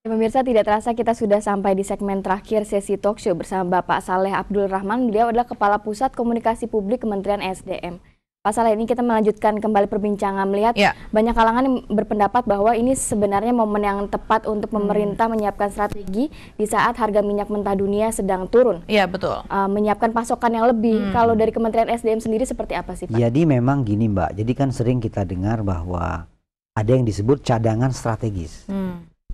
Pemirsa, tidak terasa kita sudah sampai di segmen terakhir sesi talk show bersama Bapak Saleh Abdul Rahman. Beliau adalah Kepala Pusat Komunikasi Publik Kementerian SDM. Pak Saleh, ini kita melanjutkan kembali perbincangan, melihat banyak kalangan yang berpendapat bahwa ini sebenarnya momen yang tepat untuk pemerintah menyiapkan strategi di saat harga minyak mentah dunia sedang turun. Iya, betul. Menyiapkan pasokan yang lebih. Kalau dari Kementerian SDM sendiri seperti apa sih, Pak? Jadi memang gini, Mbak. Jadi kan sering kita dengar bahwa ada yang disebut cadangan strategis.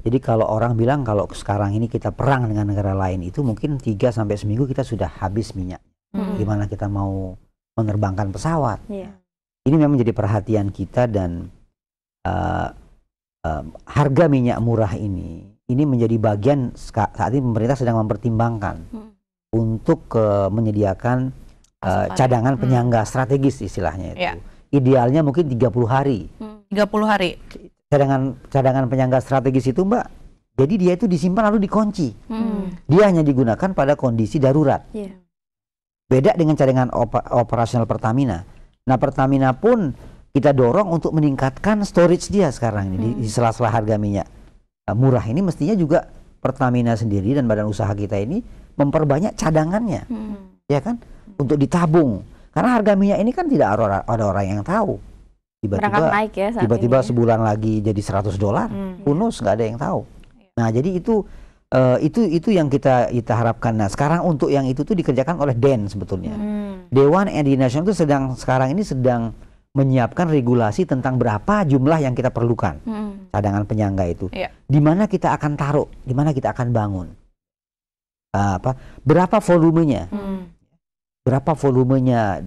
Jadi kalau orang bilang kalau sekarang ini kita perang dengan negara lain, itu mungkin 3 sampai seminggu kita sudah habis minyak. Gimana kita mau menerbangkan pesawat? Ini memang menjadi perhatian kita, dan harga minyak murah ini menjadi bagian saat ini pemerintah sedang mempertimbangkan untuk menyediakan cadangan penyangga strategis istilahnya itu. Idealnya mungkin 30 hari. 30 hari. Cadangan penyangga strategis itu, Mbak, jadi dia itu disimpan lalu dikunci. Dia hanya digunakan pada kondisi darurat. Beda dengan cadangan operasional Pertamina. Nah, Pertamina pun kita dorong untuk meningkatkan storage dia sekarang ini di sela-sela harga minyak murah ini. Mestinya juga Pertamina sendiri dan badan usaha kita ini memperbanyak cadangannya, ya kan, untuk ditabung. Karena harga minyak ini kan tidak ada orang yang tahu. Tiba-tiba sebulan lagi jadi $100, bonus, nggak ada yang tahu. Nah, jadi itu yang kita harapkan. Nah, sekarang untuk yang itu tuh dikerjakan oleh DEN sebetulnya. Dewan Energi Nasional itu sekarang ini sedang menyiapkan regulasi tentang berapa jumlah yang kita perlukan cadangan penyangga itu. Di mana kita akan taruh, di mana kita akan bangun, berapa volumenya,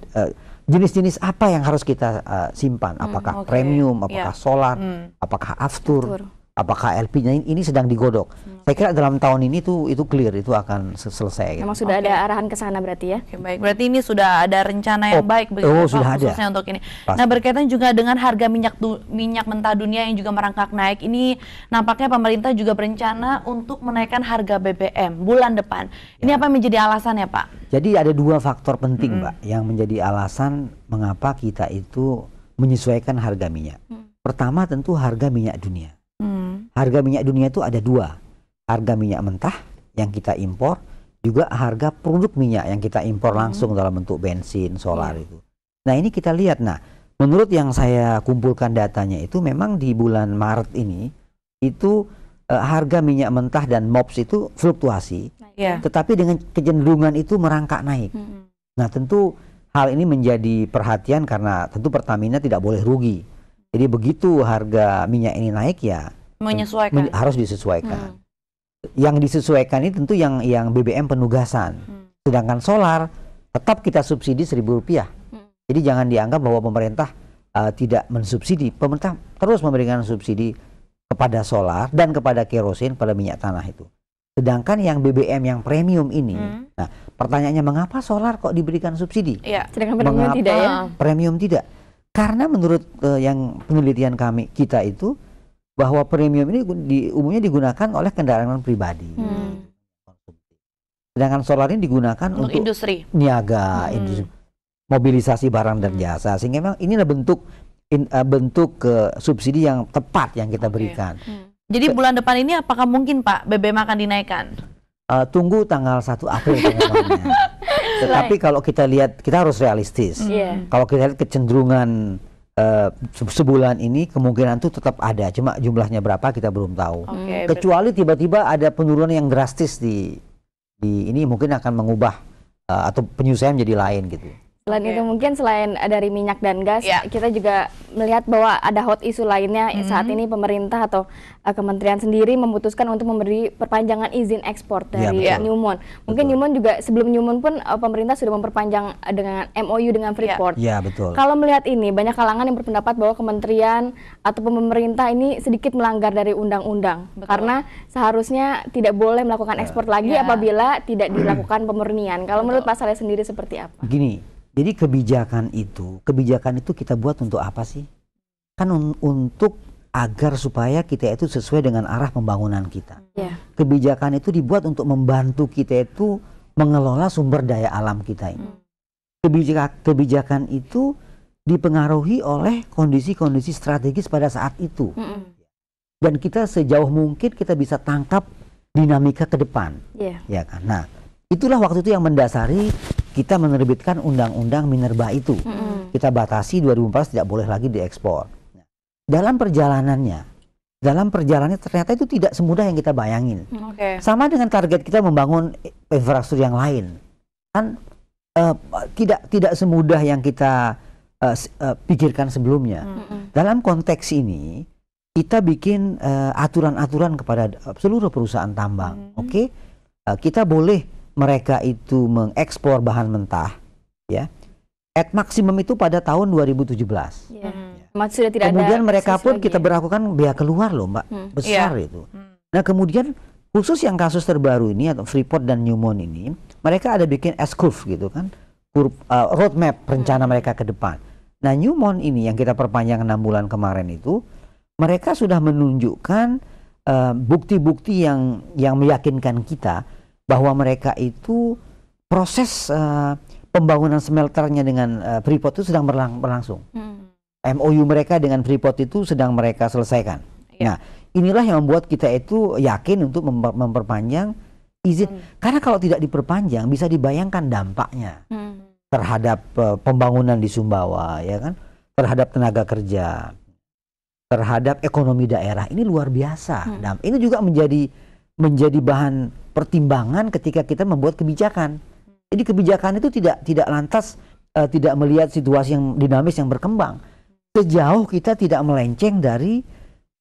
jenis-jenis apa yang harus kita simpan, apakah premium, apakah solar, apakah aftur, apakah LP-nya, ini sedang digodok. Saya kira dalam tahun ini itu clear, itu akan selesai. Memang sudah ada arahan ke sana berarti ya? Baik, berarti ini sudah ada rencana yang baik begitu, sudah ada. Khususnya untuk ini. Pasti. Nah, berkaitan juga dengan harga minyak mentah dunia yang juga merangkak naik, ini nampaknya pemerintah juga berencana untuk menaikkan harga BBM bulan depan. Ini apa yang menjadi alasannya, Pak? Jadi ada 2 faktor penting, Mbak, yang menjadi alasan mengapa kita itu menyesuaikan harga minyak. Pertama tentu harga minyak dunia. Harga minyak dunia itu ada 2. Harga minyak mentah yang kita impor, juga harga produk minyak yang kita impor langsung dalam bentuk bensin, solar itu. Nah, ini kita lihat. Nah, menurut yang saya kumpulkan datanya itu memang di bulan Maret ini itu harga minyak mentah dan MOPS itu fluktuasi. Tetapi dengan kecenderungan itu merangkak naik. Nah, tentu hal ini menjadi perhatian karena tentu Pertamina tidak boleh rugi. Jadi begitu harga minyak ini naik, ya menyesuaikan. Harus disesuaikan. Yang disesuaikan ini tentu yang BBM penugasan. Sedangkan solar tetap kita subsidi Rp1.000. Jadi jangan dianggap bahwa pemerintah tidak mensubsidi. Pemerintah terus memberikan subsidi kepada solar dan kepada kerosin, pada minyak tanah itu. Sedangkan yang BBM yang premium ini, nah pertanyaannya, mengapa solar kok diberikan subsidi? Sedangkan premium tidak ya? Premium tidak. Karena menurut yang penelitian kita itu, bahwa premium ini umumnya digunakan oleh kendaraan pribadi. Sedangkan solar ini digunakan untuk industri, niaga, industri, mobilisasi barang dan jasa. Sehingga memang inilah bentuk subsidi yang tepat yang kita berikan. Jadi bulan depan ini apakah mungkin, Pak, BBM akan dinaikkan? Tunggu tanggal 1 April pengumumannya. Tetapi kalau kita lihat, kita harus realistis. Kalau kita lihat kecenderungan sebulan ini, kemungkinan itu tetap ada, cuma jumlahnya berapa kita belum tahu. Kecuali tiba-tiba ada penurunan yang drastis di ini, mungkin akan mengubah atau penyesuaian menjadi lain gitu. Selain itu mungkin selain dari minyak dan gas, kita juga melihat bahwa ada hot isu lainnya. Saat ini pemerintah atau kementerian sendiri memutuskan untuk memberi perpanjangan izin ekspor dari Newmont. Mungkin Newmont juga, sebelum Newmont pun pemerintah sudah memperpanjang dengan MOU dengan Freeport. Kalau melihat ini, banyak kalangan yang berpendapat bahwa kementerian atau pemerintah ini sedikit melanggar dari undang-undang. Karena seharusnya tidak boleh melakukan ekspor lagi apabila tidak dilakukan pemurnian. Kalau menurut Pak Saleh sendiri seperti apa? Gini. Jadi kebijakan itu kita buat untuk apa sih? Kan untuk agar supaya kita itu sesuai dengan arah pembangunan kita. Kebijakan itu dibuat untuk membantu kita itu mengelola sumber daya alam kita ini. Kebijakan itu dipengaruhi oleh kondisi-kondisi strategis pada saat itu. dan kita sejauh mungkin kita bisa tangkap dinamika ke depan. Ya kan. Nah, itulah waktu itu yang mendasari kita menerbitkan undang-undang Minerba itu. Kita batasi 2014 tidak boleh lagi diekspor. Dalam perjalanannya ternyata itu tidak semudah yang kita bayangin. Sama dengan target kita membangun infrastruktur yang lain. Kan tidak semudah yang kita pikirkan sebelumnya. Dalam konteks ini kita bikin aturan-aturan kepada seluruh perusahaan tambang. Kita boleh mereka itu mengekspor bahan mentah, ya. At maksimum itu pada tahun 2017. Sudah tidak kemudian ada mereka pun kita ya? berlakukan biaya keluar loh, Mbak, besar itu. Nah kemudian khusus yang kasus terbaru ini atau Freeport dan Newmont ini, mereka ada bikin S-curve gitu kan, roadmap rencana mereka ke depan. Nah Newmont ini yang kita perpanjang 6 bulan kemarin itu, mereka sudah menunjukkan bukti-bukti yang meyakinkan kita bahwa mereka itu proses pembangunan smelternya dengan Freeport itu sedang berlangsung. MOU mereka dengan Freeport itu sedang mereka selesaikan. Nah, inilah yang membuat kita itu yakin untuk memperpanjang izin. Karena kalau tidak diperpanjang, bisa dibayangkan dampaknya terhadap pembangunan di Sumbawa, ya kan, terhadap tenaga kerja, terhadap ekonomi daerah. Ini luar biasa. Dan ini juga menjadi bahan pertimbangan ketika kita membuat kebijakan. Jadi kebijakan itu tidak lantas tidak melihat situasi yang dinamis yang berkembang. Sejauh kita tidak melenceng dari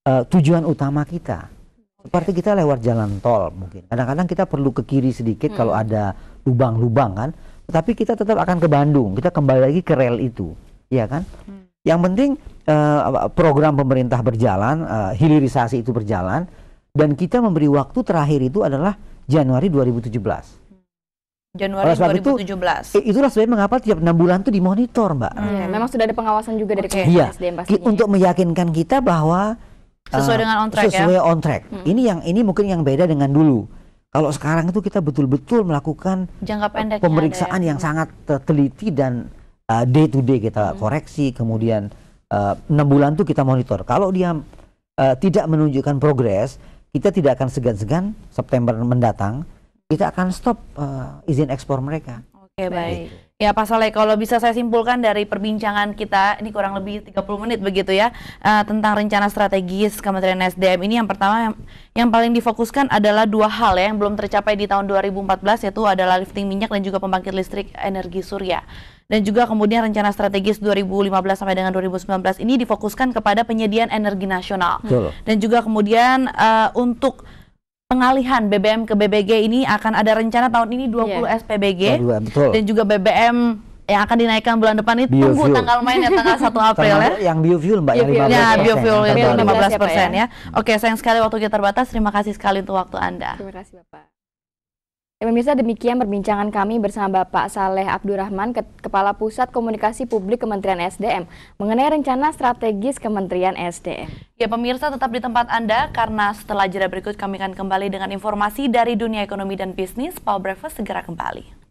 tujuan utama kita. Seperti kita lewat jalan tol mungkin. Kadang-kadang kita perlu ke kiri sedikit kalau ada lubang-lubang kan. Tapi kita tetap akan ke Bandung. Kita kembali lagi ke rel itu. Ya kan? Yang penting program pemerintah berjalan, hilirisasi itu berjalan. Dan kita memberi waktu terakhir itu adalah Januari 2017. Januari 2017. Itulah sebabnya mengapa tiap 6 bulan itu dimonitor, Mbak. Memang sudah ada pengawasan juga dari Kementerian SDM pastinya. Untuk meyakinkan kita bahwa sesuai dengan on track sesuai on track. Ini mungkin yang beda dengan dulu. Kalau sekarang itu kita betul-betul melakukan jangka pendek pemeriksaan yang sangat teliti dan day to day kita koreksi, kemudian 6 bulan itu kita monitor. Kalau dia tidak menunjukkan progres, kita tidak akan segan-segan September mendatang kita akan stop izin ekspor mereka. Oke, baik. Ya Pak Saleh, kalau bisa saya simpulkan dari perbincangan kita, ini kurang lebih 30 menit begitu ya, tentang rencana strategis Kementerian SDM ini, yang pertama yang paling difokuskan adalah 2 hal ya, yang belum tercapai di tahun 2014, yaitu adalah lifting minyak dan juga pembangkit listrik energi surya. Dan juga kemudian rencana strategis 2015 sampai dengan 2019 ini difokuskan kepada penyediaan energi nasional. Dan juga kemudian untuk pengalihan BBM ke BBG ini akan ada rencana tahun ini 20 SPBG dan juga BBM yang akan dinaikkan bulan depan ini tunggu tanggal mainnya tanggal 1 April ya. Yang biofuel Mbak yang 15%. Ya, biofuel yang 15% ya. Oke, sayang sekali waktu kita terbatas. Terima kasih sekali untuk waktu Anda. Terima kasih Bapak. Pemirsa, demikian perbincangan kami bersama Bapak Saleh Abdurrahman, Kepala Pusat Komunikasi Publik Kementerian SDM, mengenai rencana strategis Kementerian SDM. Ya pemirsa, tetap di tempat Anda, karena setelah jeda berikut kami akan kembali dengan informasi dari dunia ekonomi dan bisnis. Power Breakfast segera kembali.